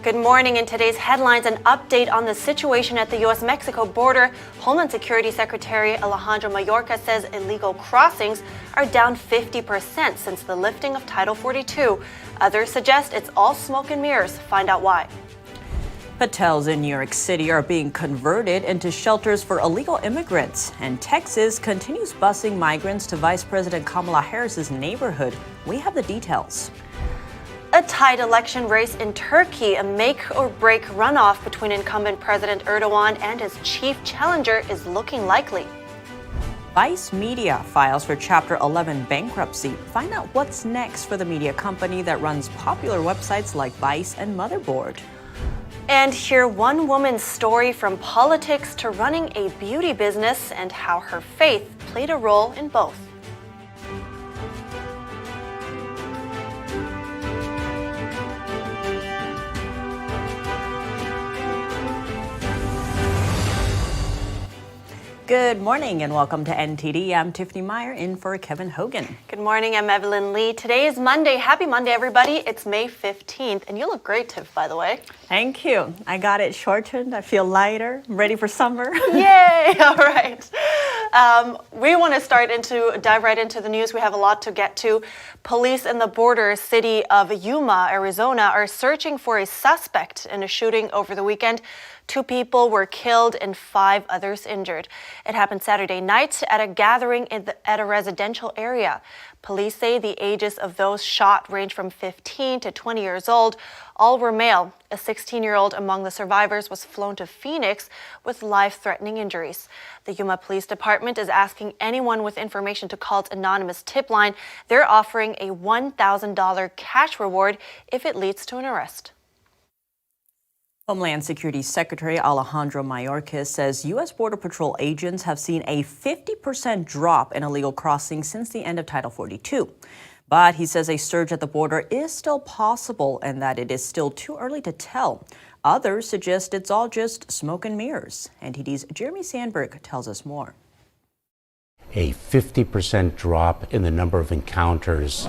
Good morning. In today's headlines, an update on the situation at the U.S.-Mexico border. Homeland Security Secretary Alejandro Mayorkas says illegal crossings are down 50% since the lifting of Title 42. Others suggest it's all smoke and mirrors. Find out why. Hotels in New York City are being converted into shelters for illegal immigrants. And Texas continues busing migrants to Vice President Kamala Harris's neighborhood. We have the details. A tight election race in Turkey, a make-or-break runoff between incumbent President Erdogan and his chief challenger is looking likely. Vice Media files for Chapter 11 bankruptcy. Find out what's next for the media company that runs popular websites like Vice and Motherboard. And hear one woman's story from politics to running a beauty business and how her faith played a role in both. Good morning and welcome to NTD. I'm Tiffany Meyer in for Kevin Hogan. Good morning, I'm Evelyn Lee. Today is Monday. Happy Monday, everybody. It's May 15th, and you look great, Tiff, by the way. Thank you. I got it shortened. I feel lighter. I'm ready for summer. Yay! All right. We want to dive right into the news. We have a lot to get to. Police in the border city of Yuma, Arizona, are searching for a suspect in a shooting over the weekend. 2 people were killed and 5 others injured. It happened Saturday night at a gathering at a residential area. Police say the ages of those shot range from 15 to 20 years old. All were male. A 16-year-old among the survivors was flown to Phoenix with life-threatening injuries. The Yuma Police Department is asking anyone with information to call its anonymous tip line. They're offering a $1,000 cash reward if it leads to an arrest. Homeland Security Secretary Alejandro Mayorkas says U.S. Border Patrol agents have seen a 50% drop in illegal crossings since the end of Title 42. But he says a surge at the border is still possible and that it is still too early to tell. Others suggest it's all just smoke and mirrors. NTD's Jeremy Sandberg tells us more. A 50% drop in the number of encounters.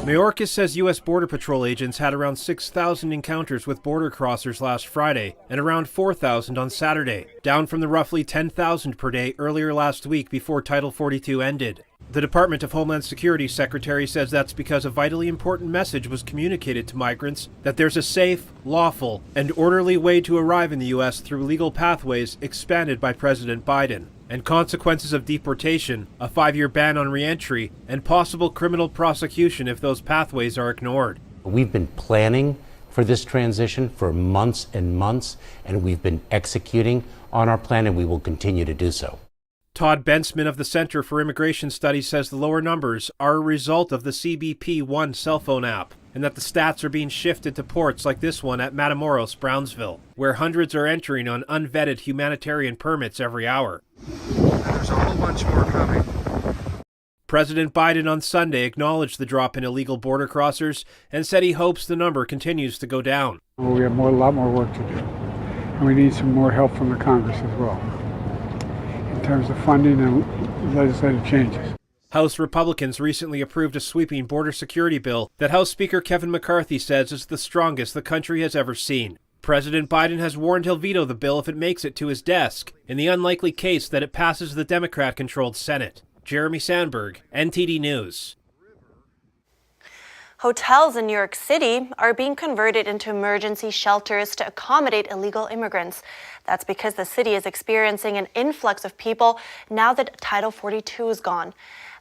Mayorkas says U.S. Border Patrol agents had around 6,000 encounters with border crossers last Friday and around 4,000 on Saturday, down from the roughly 10,000 per day earlier last week before Title 42 ended. The Department of Homeland Security Secretary says that's because a vitally important message was communicated to migrants that there's a safe, lawful, and orderly way to arrive in the U.S. through legal pathways expanded by President Biden, and consequences of deportation, a 5-year ban on reentry, and possible criminal prosecution if those pathways are ignored. We've been planning for this transition for months and months, and we've been executing on our plan, and we will continue to do so. Todd Bensman of the Center for Immigration Studies says the lower numbers are a result of the CBP One cell phone app, and that the stats are being shifted to ports like this one at Matamoros, Brownsville, where hundreds are entering on unvetted humanitarian permits every hour. There's a whole bunch more coming. President Biden on Sunday acknowledged the drop in illegal border crossers and said he hopes the number continues to go down. We have a lot more work to do, and we need some more help from the Congress as well, in terms of funding and legislative changes. House Republicans recently approved a sweeping border security bill that House Speaker Kevin McCarthy says is the strongest the country has ever seen. President Biden has warned he'll veto the bill if it makes it to his desk, in the unlikely case that it passes the Democrat-controlled Senate. Jeremy Sandberg, NTD News. Hotels in New York City are being converted into emergency shelters to accommodate illegal immigrants. That's because the city is experiencing an influx of people now that Title 42 is gone.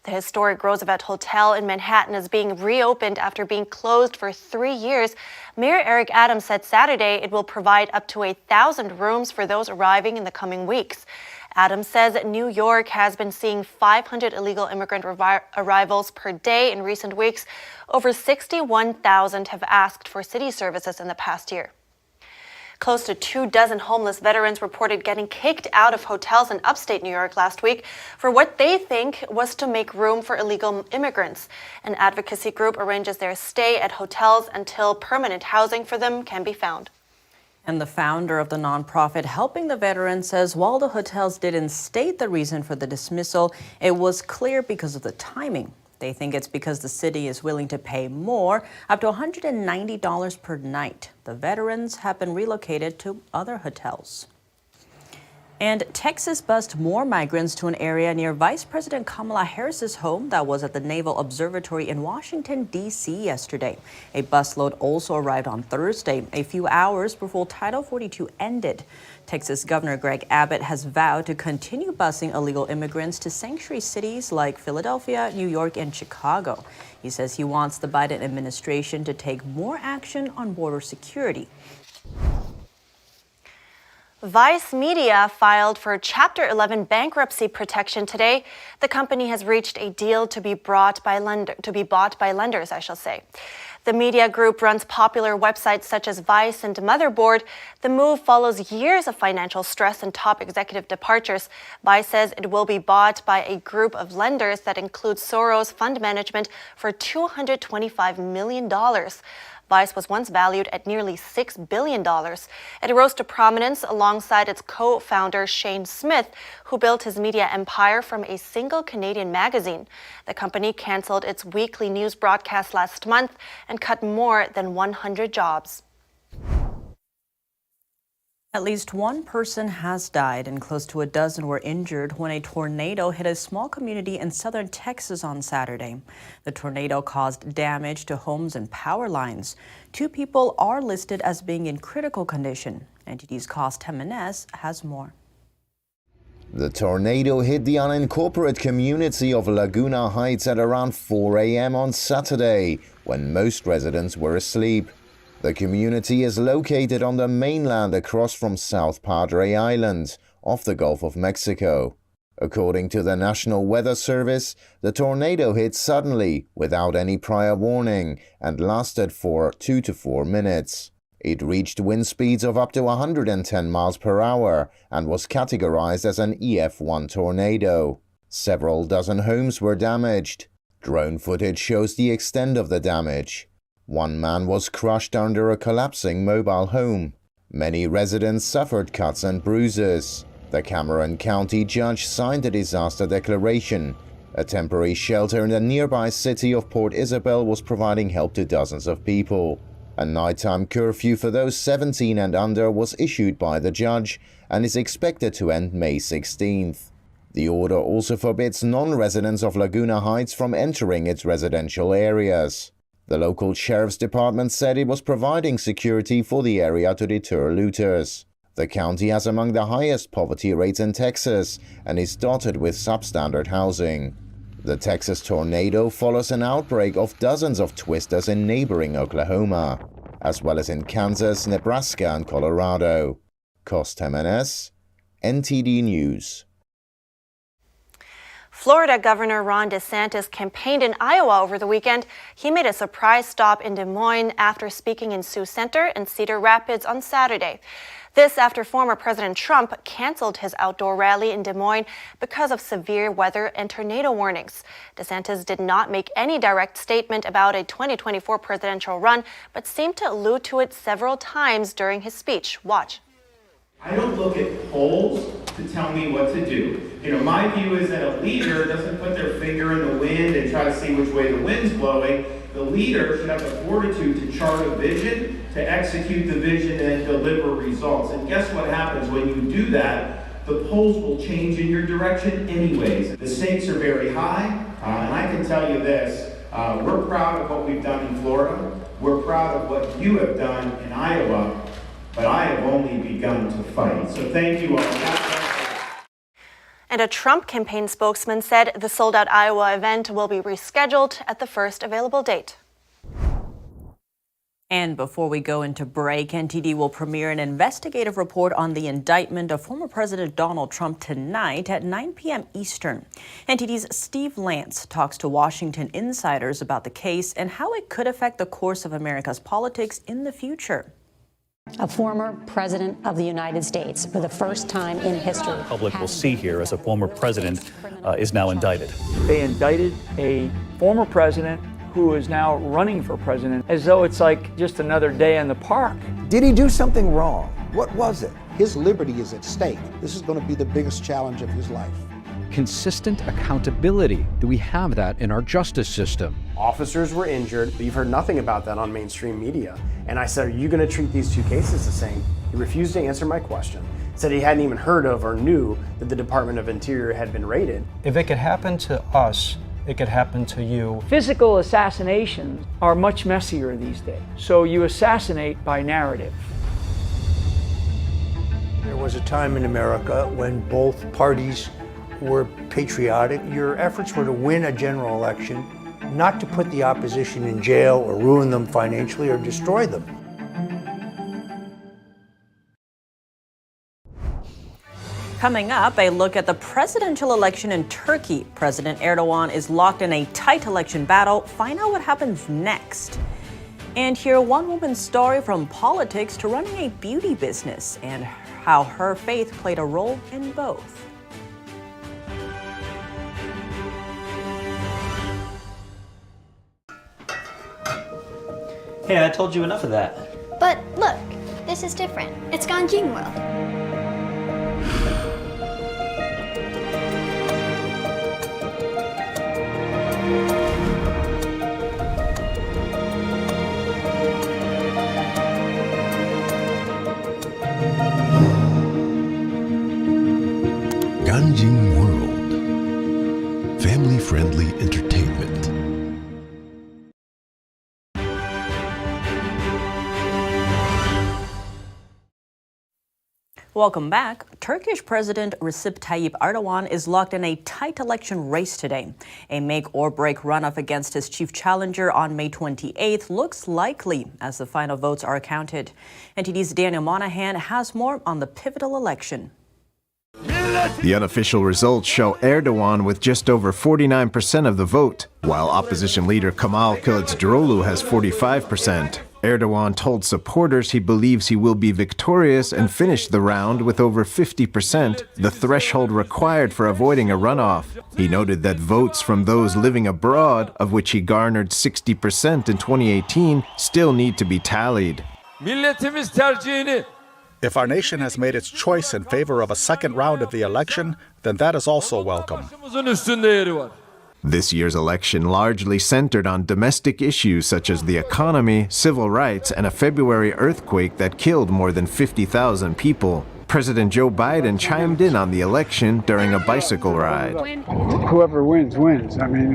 The historic Roosevelt Hotel in Manhattan is being reopened after being closed for 3 years. Mayor Eric Adams said Saturday it will provide up to 1,000 rooms for those arriving in the coming weeks. Adams says New York has been seeing 500 illegal immigrant arrivals per day in recent weeks. Over 61,000 have asked for city services in the past year. Close to 24 homeless veterans reported getting kicked out of hotels in upstate New York last week for what they think was to make room for illegal immigrants. An advocacy group arranges their stay at hotels until permanent housing for them can be found. And the founder of the nonprofit helping the veterans says while the hotels didn't state the reason for the dismissal, it was clear because of the timing. They think it's because the city is willing to pay more, up to $190 per night. The veterans have been relocated to other hotels. And Texas bused more migrants to an area near Vice President Kamala Harris's home that was at the Naval Observatory in Washington, D.C. yesterday. A busload also arrived on Thursday, a few hours before Title 42 ended. Texas Governor Greg Abbott has vowed to continue busing illegal immigrants to sanctuary cities like Philadelphia, New York, and Chicago. He says he wants the Biden administration to take more action on border security. Vice Media filed for Chapter 11 bankruptcy protection today. The company has reached a deal to be bought by lenders, The media group runs popular websites such as Vice and Motherboard. The move follows years of financial stress and top executive departures. Vice says it will be bought by a group of lenders that includes Soros Fund Management for $225 million. Vice was once valued at nearly $6 billion. It rose to prominence alongside its co-founder Shane Smith, who built his media empire from a single Canadian magazine. The company canceled its weekly news broadcast last month and cut more than 100 jobs. At least one person has died and close to a dozen were injured when a tornado hit a small community in southern Texas on Saturday. The tornado caused damage to homes and power lines. 2 people are listed as being in critical condition. NTD's Cost Jimenez has more. The tornado hit the unincorporated community of Laguna Heights at around 4 a.m. on Saturday, when most residents were asleep. The community is located on the mainland across from South Padre Island, off the Gulf of Mexico. According to the National Weather Service, the tornado hit suddenly, without any prior warning, and lasted for 2 to 4 minutes. It reached wind speeds of up to 110 miles per hour and was categorized as an EF1 tornado. Several dozen homes were damaged. Drone footage shows the extent of the damage. One man was crushed under a collapsing mobile home. Many residents suffered cuts and bruises. The Cameron County judge signed a disaster declaration. A temporary shelter in the nearby city of Port Isabel was providing help to dozens of people. A nighttime curfew for those 17 and under was issued by the judge and is expected to end May 16th. The order also forbids non-residents of Laguna Heights from entering its residential areas. The local sheriff's department said it was providing security for the area to deter looters. The county has among the highest poverty rates in Texas and is dotted with substandard housing. The Texas tornado follows an outbreak of dozens of twisters in neighboring Oklahoma, as well as in Kansas, Nebraska, and Colorado. Cost Jimenez, NTD News. Florida Governor Ron DeSantis campaigned in Iowa over the weekend. He made a surprise stop in Des Moines after speaking in Sioux Center and Cedar Rapids on Saturday. This after former President Trump canceled his outdoor rally in Des Moines because of severe weather and tornado warnings. DeSantis did not make any direct statement about a 2024 presidential run, but seemed to allude to it several times during his speech. Watch. I don't look at polls to tell me what to do. My view is that a leader doesn't put their finger in the wind and try to see which way the wind's blowing. The leader should have the fortitude to chart a vision, to execute the vision and deliver results. And guess what happens when you do that? The polls will change in your direction anyways. The stakes are very high, and I can tell you this, we're proud of what we've done in Florida. We're proud of what you have done in Iowa. But I have only begun to fight. So thank you all. And a Trump campaign spokesman said the sold-out Iowa event will be rescheduled at the first available date. And before we go into break, NTD will premiere an investigative report on the indictment of former President Donald Trump tonight at 9 p.m. Eastern. NTD's Steve Lance talks to Washington insiders about the case and how it could affect the course of America's politics in the future. A former president of the United States for the first time in history. The public will see here as a former president is now indicted. They indicted a former president who is now running for president as though it's like just another day in the park. Did he do something wrong? What was it? His liberty is at stake. This is going to be the biggest challenge of his life. consistent accountability? Do we have that in our justice system? Officers were injured, but you've heard nothing about that on mainstream media. And I said, are you going to treat these two cases the same? He refused to answer my question. Said he hadn't even heard of or knew that the Department of Interior had been raided. If it could happen to us, it could happen to you. Physical assassinations are much messier these days. So you assassinate by narrative. There was a time in America when both parties were patriotic. Your efforts were to win a general election, not to put the opposition in jail or ruin them financially or destroy them. Coming up, a look at the presidential election in Turkey. President Erdogan is locked in a tight election battle. Find out what happens next. And hear one woman's story from politics to running a beauty business and how her faith played a role in both. Hey, I told you enough of that. But look, this is different. It's Ganjin World. Ganjin World. Family-friendly entertainment. Welcome back. Turkish President Recep Tayyip Erdogan is locked in a tight election race today. A make-or-break runoff against his chief challenger on May 28th looks likely as the final votes are counted. NTD's Daniel Monahan has more on the pivotal election. The unofficial results show Erdogan with just over 49% of the vote, while opposition leader Kemal Kılıçdaroğlu has 45%. Erdogan told supporters he believes he will be victorious and finish the round with over 50%, the threshold required for avoiding a runoff. He noted that votes from those living abroad, of which he garnered 60% in 2018, still need to be tallied. If our nation has made its choice in favor of a second round of the election, then that is also welcome. This year's election largely centered on domestic issues such as the economy, civil rights, and a February earthquake that killed more than 50,000 people. President Joe Biden chimed in on the election during a bicycle ride. Whoever wins, wins. I mean,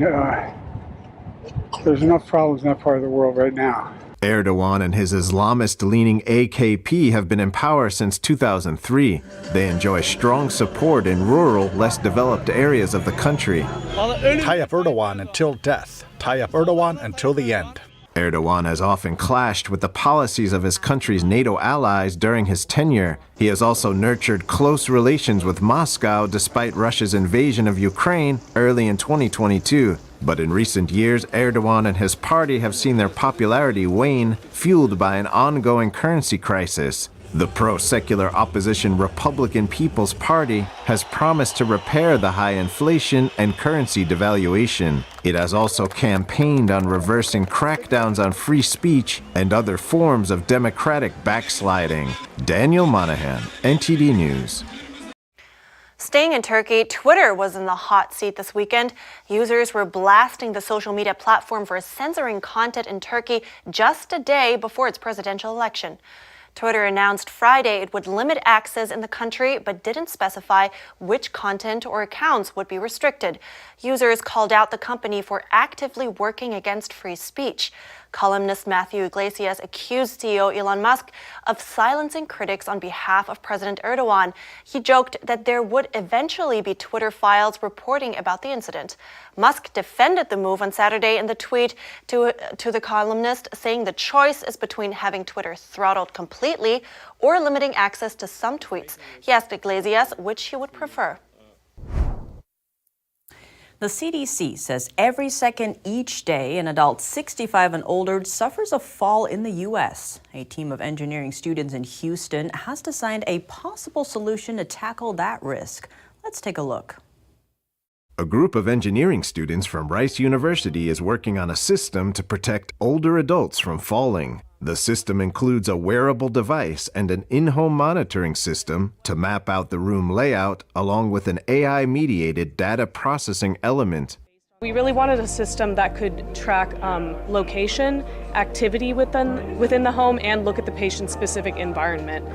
there's enough problems in that part of the world right now. Erdogan and his Islamist-leaning AKP have been in power since 2003. They enjoy strong support in rural, less developed areas of the country. Tayyip Erdogan until death. Tayyip Erdogan until the end. Erdogan has often clashed with the policies of his country's NATO allies during his tenure. He has also nurtured close relations with Moscow despite Russia's invasion of Ukraine early in 2022. But in recent years, Erdogan and his party have seen their popularity wane, fueled by an ongoing currency crisis. The pro-secular opposition Republican People's Party has promised to repair the high inflation and currency devaluation. It has also campaigned on reversing crackdowns on free speech and other forms of democratic backsliding. Daniel Monahan, NTD News. Staying in Turkey, Twitter was in the hot seat this weekend. Users were blasting the social media platform for censoring content in Turkey just a day before its presidential election. Twitter announced Friday it would limit access in the country, but didn't specify which content or accounts would be restricted. Users called out the company for actively working against free speech. Columnist Matthew Iglesias accused CEO Elon Musk of silencing critics on behalf of President Erdogan. He joked that there would eventually be Twitter files reporting about the incident. Musk defended the move on Saturday in the tweet to the columnist, saying the choice is between having Twitter throttled completely or limiting access to some tweets. He asked Iglesias which he would prefer. The CDC says every second each day, an adult 65 and older suffers a fall in the U.S. A team of engineering students in Houston has designed a possible solution to tackle that risk. Let's take a look. A group of engineering students from Rice University is working on a system to protect older adults from falling. The system includes a wearable device and an in-home monitoring system to map out the room layout, along with an AI-mediated data processing element. We really wanted a system that could track location, activity within the home, and look at the patient's specific environment,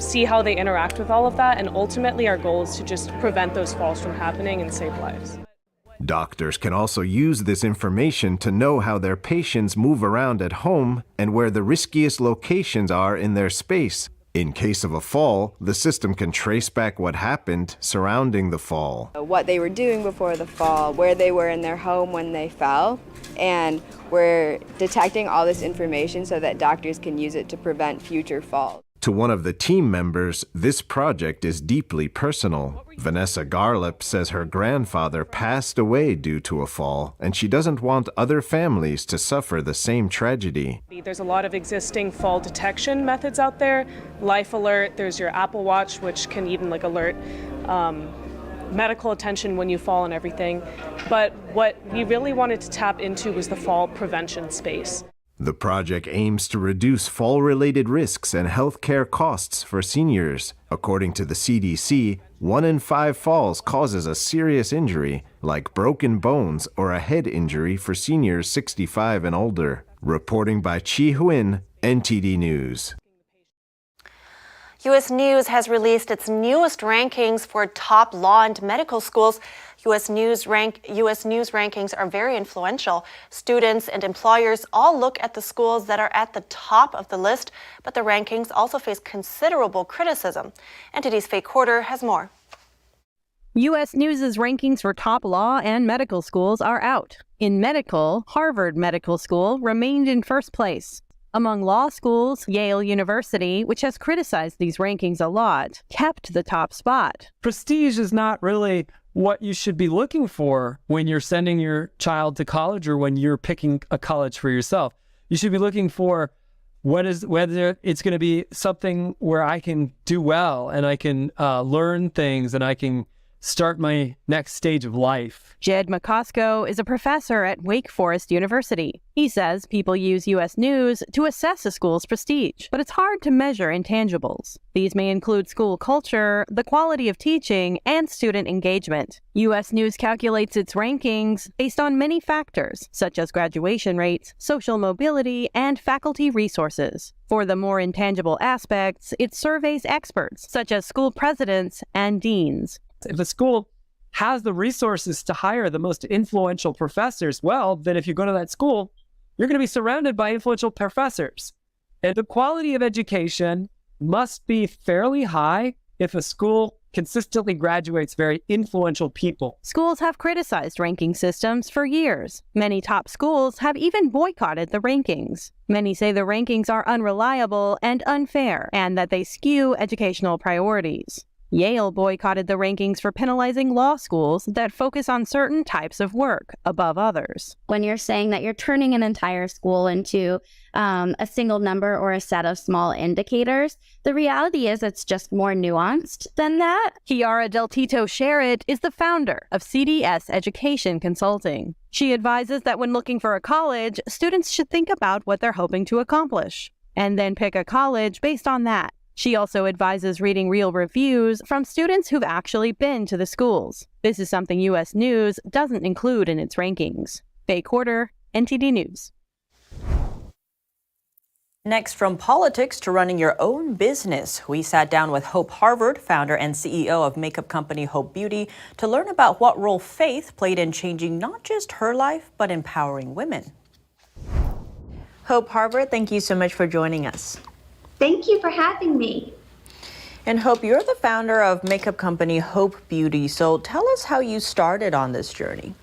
see how they interact with all of that, and ultimately our goal is to just prevent those falls from happening and save lives. Doctors can also use this information to know how their patients move around at home and where the riskiest locations are in their space. In case of a fall, the system can trace back what happened surrounding the fall. What they were doing before the fall, where they were in their home when they fell, and we're detecting all this information so that doctors can use it to prevent future falls. To one of the team members, this project is deeply personal. Vanessa Garlip says her grandfather passed away due to a fall, and she doesn't want other families to suffer the same tragedy. There's a lot of existing fall detection methods out there. Life Alert, there's your Apple Watch, which can even alert medical attention when you fall and everything. But what we really wanted to tap into was the fall prevention space. The project aims to reduce fall-related risks and healthcare costs for seniors. According to the CDC, 1 in 5 falls causes a serious injury, like broken bones or a head injury for seniors 65 and older. Reporting by Chi Huyn, NTD News. U.S. News has released its newest rankings for top law and medical schools. U.S. News rankings are very influential. Students and employers all look at the schools that are at the top of the list, but the rankings also face considerable criticism. NTD's Faye Quarter has more. U.S. News' rankings for top law and medical schools are out. In medical, Harvard Medical School remained in first place. Among law schools, Yale University, which has criticized these rankings a lot, kept the top spot. Prestige is not really what you should be looking for when you're sending your child to college or when you're picking a college for yourself. You should be looking for whether it's going to be something where I can do well and I can learn things and I can start my next stage of life. Jed McCosco is a professor at Wake Forest University. He says people use U.S. News to assess a school's prestige, but it's hard to measure intangibles. These may include school culture, the quality of teaching, and student engagement. U.S. News calculates its rankings based on many factors, such as graduation rates, social mobility, and faculty resources. For the more intangible aspects, it surveys experts, such as school presidents and deans. If a school has the resources to hire the most influential professors, well, then if you go to that school, you're going to be surrounded by influential professors. And the quality of education must be fairly high if a school consistently graduates very influential people. Schools have criticized ranking systems for years. Many top schools have even boycotted the rankings. Many say the rankings are unreliable and unfair, and that they skew educational priorities. Yale boycotted the rankings for penalizing law schools that focus on certain types of work above others. When you're saying that you're turning an entire school into a single number or a set of small indicators, the reality is it's just more nuanced than that. Kiara Del Tito Sherritt is the founder of CDS Education Consulting. She advises that when looking for a college, students should think about what they're hoping to accomplish, and then pick a college based on that. She also advises reading real reviews from students who've actually been to the schools. This is something U.S. News doesn't include in its rankings. Faye Quarter, NTD News. Next, from politics to running your own business, we sat down with Hope Harvard, founder and CEO of makeup company Hope Beauty, to learn about what role faith played in changing not just her life, but empowering women. Hope Harvard, thank you so much for joining us. Thank you for having me. And Hope, you're the founder of makeup company Hope Beauty. So tell us how you started on this journey.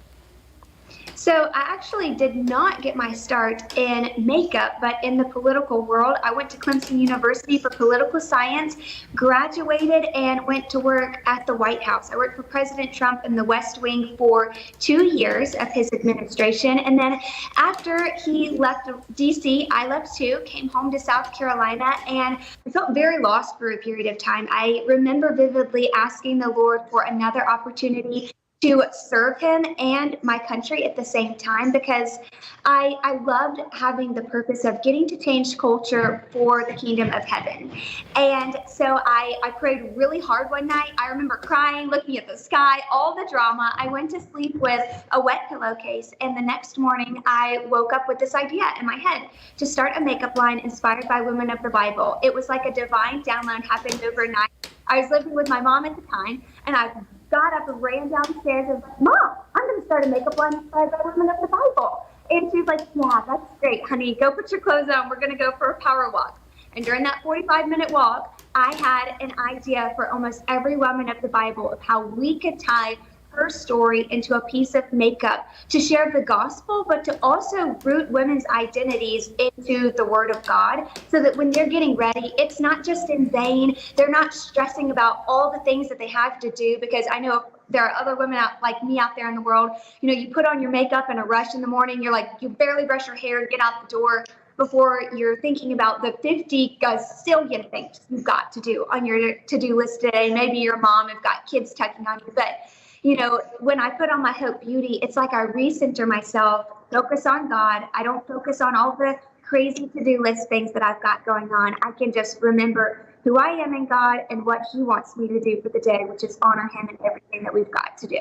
So I actually did not get my start in makeup, but in the political world. I went to Clemson University for political science, graduated, and went to work at the White House. I worked for President Trump in the West Wing for 2 years of his administration. And then after he left DC, I left too, came home to South Carolina, and I felt very lost for a period of time. I remember vividly asking the Lord for another opportunity to serve him and my country at the same time, because I loved having the purpose of getting to change culture for the kingdom of heaven. And so I prayed really hard one night. I remember crying, looking at the sky, all the drama. I went to sleep with a wet pillowcase, and the next morning I woke up with this idea in my head to start a makeup line inspired by women of the Bible. It was like a divine download happened overnight. I was living with my mom at the time, and I got up and ran downstairs and was like, Mom, I'm going to start a makeup line inspired by women of the Bible. And she was like, yeah, that's great, honey. Go put your clothes on. We're going to go for a power walk. And during that 45-minute walk, I had an idea for almost every woman of the Bible of how we could tie her story into a piece of makeup to share the gospel, but to also root women's identities into the word of God, so that when they're getting ready, it's not just in vain. They're not stressing about all the things that they have to do, because I know there are other women like me out there in the world. You know, you put on your makeup in a rush in the morning, you barely brush your hair and get out the door before you're thinking about the 50 gazillion things you've got to do on your to-do list today. Maybe your mom have got kids tugging on you, but you know, when I put on my Hope Beauty, it's like I recenter myself, focus on God. I don't focus on all the crazy to-do list things that I've got going on. I can just remember who I am in God and what he wants me to do for the day, which is honor him in everything that we've got to do.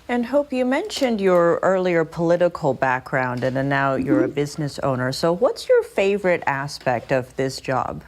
And Hope, you mentioned your earlier political background, and then now you're a business owner. So what's your favorite aspect of this job?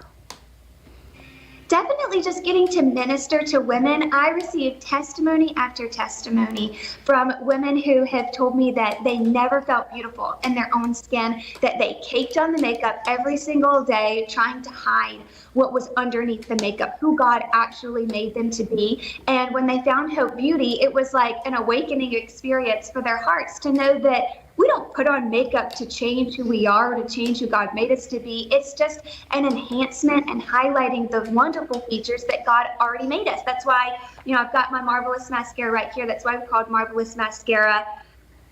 Definitely just getting to minister to women. I received testimony after testimony from women who have told me that they never felt beautiful in their own skin, that they caked on the makeup every single day trying to hide what was underneath the makeup, who God actually made them to be. And when they found Hope Beauty, it was like an awakening experience for their hearts to know that we don't put on makeup to change who we are or to change who God made us to be. It's just an enhancement and highlighting the wonderful features that God already made us. That's why, you know, I've got my Marvelous Mascara right here. That's why we called Marvelous Mascara,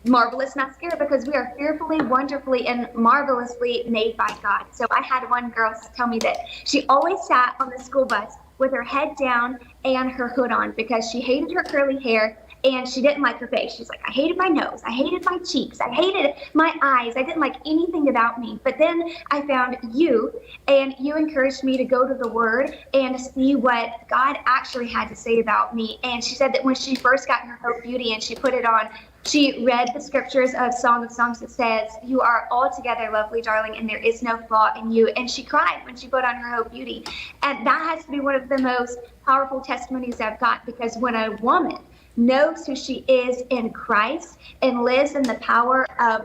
because we are fearfully, wonderfully, and marvelously made by God. So I had one girl tell me that she always sat on the school bus with her head down and her hood on because she hated her curly hair and she didn't like her face. She's like, I hated my nose, I hated my cheeks, I hated my eyes, I didn't like anything about me. But then I found you, and you encouraged me to go to the Word and see what God actually had to say about me. And she said that when she first got her Hope Beauty and she put it on, she read the scriptures of Song of Songs that says, you are altogether lovely, darling, and there is no flaw in you. And she cried when she put on her Hope Beauty. And that has to be one of the most powerful testimonies I've got, because when a woman knows who she is in Christ and lives in the power of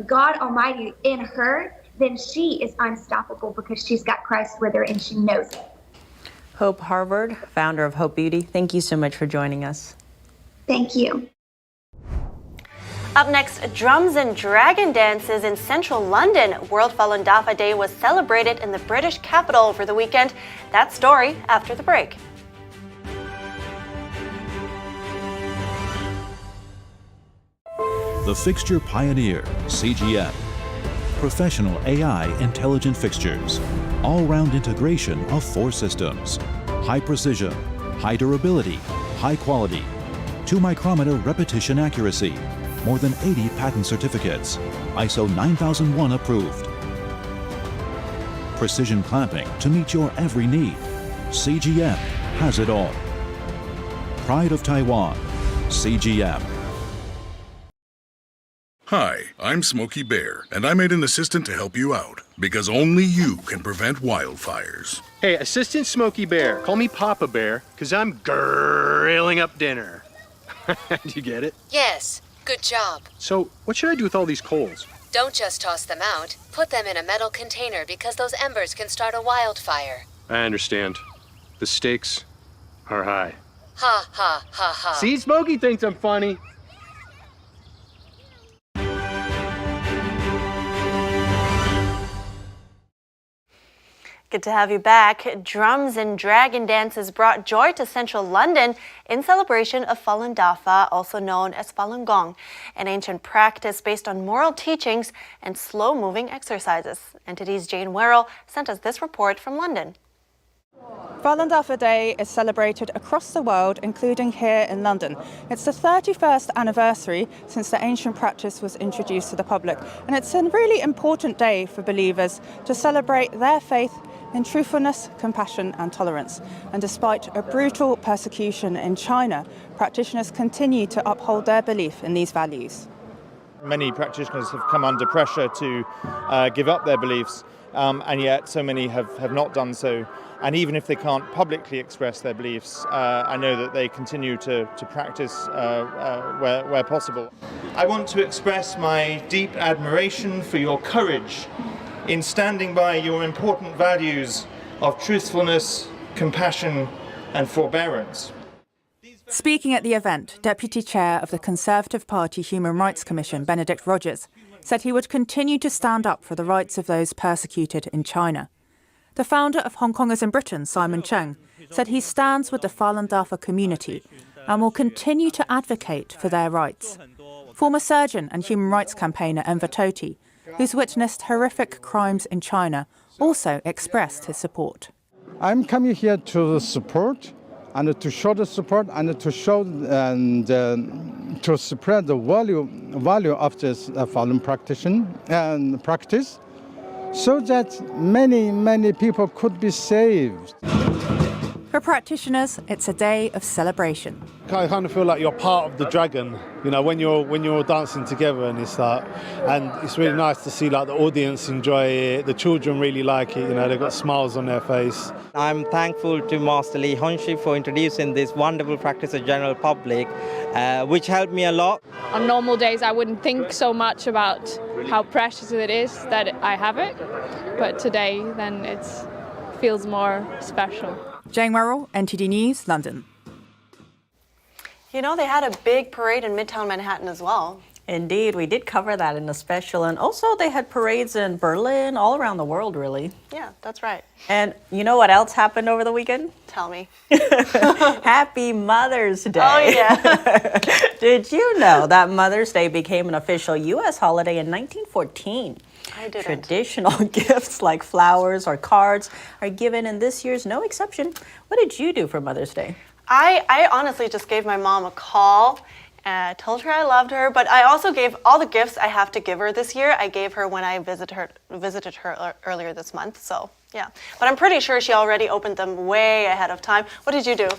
God Almighty in her, then she is unstoppable because she's got Christ with her and she knows it. Hope Harvard, founder of Hope Beauty, thank you so much for joining us. Thank you. Up next, drums and dragon dances in central London. World Falun Dafa Day was celebrated in the British capital over the weekend. That story after the break. The Fixture Pioneer, CGM. Professional AI intelligent fixtures. All-round integration of 4 systems. High precision, high durability, high quality. 2-micrometer repetition accuracy. More than 80 patent certificates. ISO 9001 approved. Precision clamping to meet your every need. CGM has it all. Pride of Taiwan, CGM. Hi, I'm Smokey Bear, and I made an assistant to help you out, because only you can prevent wildfires. Hey, Assistant Smokey Bear, call me Papa Bear, because I'm grilling up dinner. Do you get it? Yes, good job. So, what should I do with all these coals? Don't just toss them out. Put them in a metal container because those embers can start a wildfire. I understand. The stakes are high. Ha ha ha ha. See, Smokey thinks I'm funny. Good to have you back. Drums and dragon dances brought joy to central London in celebration of Falun Dafa, also known as Falun Gong, an ancient practice based on moral teachings and slow-moving exercises. NTD's Jane Werrell sent us this report from London. Falun Dafa Day is celebrated across the world, including here in London. It's the 31st anniversary since the ancient practice was introduced to the public, and it's a really important day for believers to celebrate their faith in truthfulness, compassion and tolerance. And despite a brutal persecution in China, practitioners continue to uphold their belief in these values. Many practitioners have come under pressure to give up their beliefs, and yet so many have not done so. And even if they can't publicly express their beliefs, I know that they continue to practice where possible. I want to express my deep admiration for your courage in standing by your important values of truthfulness, compassion, and forbearance. Speaking at the event, Deputy Chair of the Conservative Party Human Rights Commission, Benedict Rogers, said he would continue to stand up for the rights of those persecuted in China. The founder of Hong Kongers in Britain, Simon Cheng, said he stands with the Falun Dafa community and will continue to advocate for their rights. Former surgeon and human rights campaigner Enver Tohti, who's witnessed horrific crimes in China, also expressed his support. I'm coming here to support and to show the support and to show and to spread the value of this Falun practice, so that many people could be saved. For practitioners, it's a day of celebration. I kind of feel like you're part of the dragon, you know, when you're all dancing together, and it's really nice to see like the audience enjoy it, the children really like it, you know, they've got smiles on their face. I'm thankful to Master Lee Hongxi for introducing this wonderful practice to the general public, which helped me a lot. On normal days, I wouldn't think so much about how precious it is that I have it, but today, then it feels more special. Jane Worrell, NTD News, London. You know, they had a big parade in Midtown Manhattan as well. Indeed, we did cover that in the special. And also they had parades in Berlin, all around the world, really. Yeah, that's right. And you know what else happened over the weekend? Tell me. Happy Mother's Day. Oh, yeah. Did you know that Mother's Day became an official U.S. holiday in 1914? I didn't. Traditional gifts like flowers or cards are given, and this year's no exception. What did you do for Mother's Day? I honestly just gave my mom a call and told her I loved her, but I also gave all the gifts I have to give her this year. I gave her when I visited her earlier this month, so yeah. But I'm pretty sure she already opened them way ahead of time. What did you do?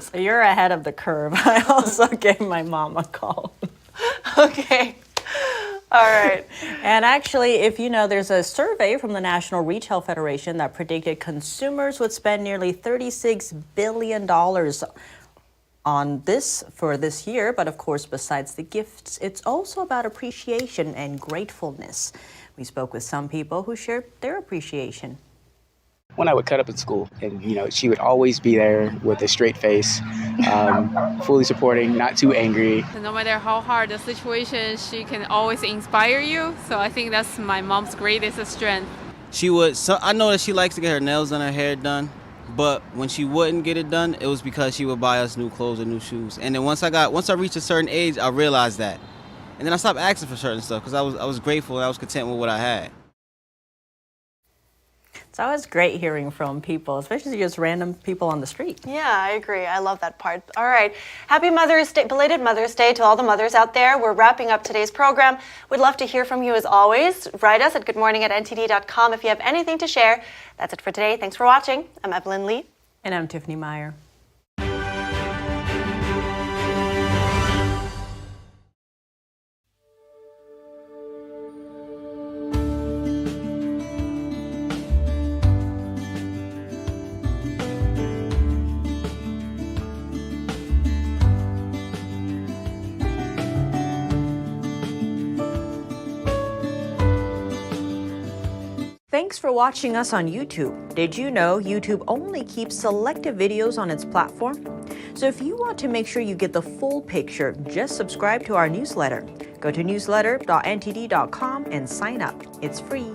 So you're ahead of the curve. I also gave my mom a call. Okay. All right. And actually, if you know, there's a survey from the National Retail Federation that predicted consumers would spend nearly $36 billion on this for this year. But of course, besides the gifts, it's also about appreciation and gratefulness. We spoke with some people who shared their appreciation. When I would cut up at school, and you know, she would always be there with a straight face, fully supporting, not too angry. No matter how hard the situation, she can always inspire you. So I think that's my mom's greatest strength. She would. So I know that she likes to get her nails done, her hair done, but when she wouldn't get it done, it was because she would buy us new clothes or new shoes. And then once I reached a certain age, I realized that, and then I stopped asking for certain stuff because I was grateful and I was content with what I had. It's always great hearing from people, especially just random people on the street. Yeah, I agree. I love that part. All right. Happy Mother's Day, belated Mother's Day to all the mothers out there. We're wrapping up today's program. We'd love to hear from you as always. Write us at goodmorning@ntd.com if you have anything to share. That's it for today. Thanks for watching. I'm Evelyn Lee. And I'm Tiffany Meyer. Thanks for watching us on YouTube. Did you know YouTube only keeps selective videos on its platform? So if you want to make sure you get the full picture, just subscribe to our newsletter. Go to newsletter.ntd.com and sign up. It's free.